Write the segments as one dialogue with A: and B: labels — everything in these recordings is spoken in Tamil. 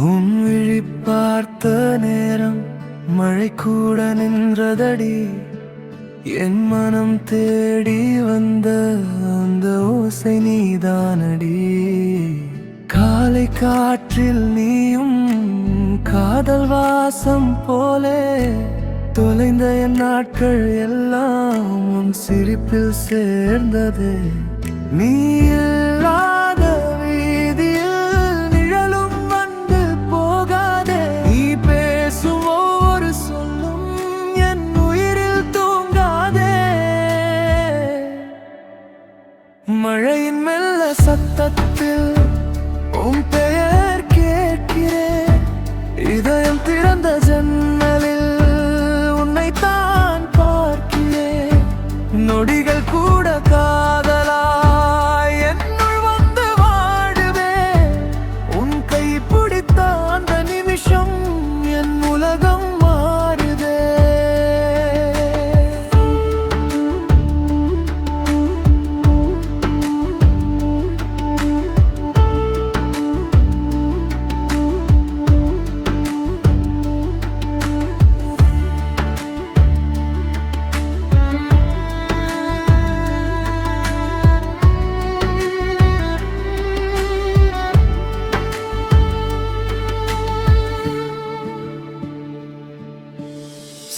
A: உன் விழி பார்த்த நேரம் மழை கூட நின்றதடி. என் மனம் தேடி வந்த அந்த ஓசை நீதானடி. காலை காற்றில் நீயும் காதல் வாசம் போலே தொலைந்த என் நாட்கள் எல்லாம் உன் சிரிப்பில் சேர்ந்தது. நீ இல்லாத வீதியில் நிழலும் வந்து போகாதே. நீ பேசும் ஒவ்வொரு சொல்லும் என் உயிரில் தூங்காதே. மழையின் மெல்ல சத்தத்தில் உன் பெயர் கேட்கிறேன். இதயம் திறந்த ஜன்னலில் உன்னைத்தான் பார்க்கிறேன். நொடிகள் கூட காதலாய் என்னுள் வந்து வாடுவே. உன் கை பிடித்த அந்த நிமிஷம் என் உலகம் மாறுதே.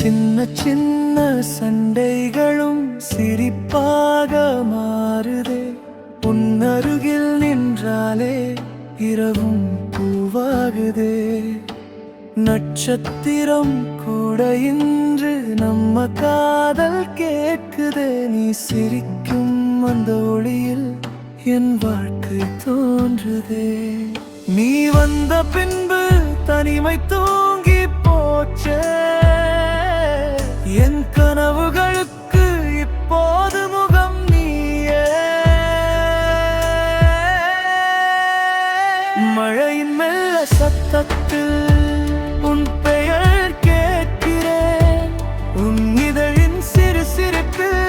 A: சின்ன சின்ன சண்டைகளும் சிரிப்பாக மாறுதே. உன் அருகில் நின்றாலே இரவும் பூவாகுதே. நட்சத்திரம் கூட இன்று நம்ம காதல் கேட்குதே. நீ சிரிக்கும் அந்த ஒளியில் என் வாழ்க்கை தோன்றுதே. நீ வந்த பின்பு தனிமை தூங்கி போச்சே. என் கனவுகளுக்கு இப்போது முகம் நீயே. மழையின் மெல்ல சத்தத்தில் உன் பெயர் கேட்கிறேன். உன் இதழின் சிறு சிரிப்பில்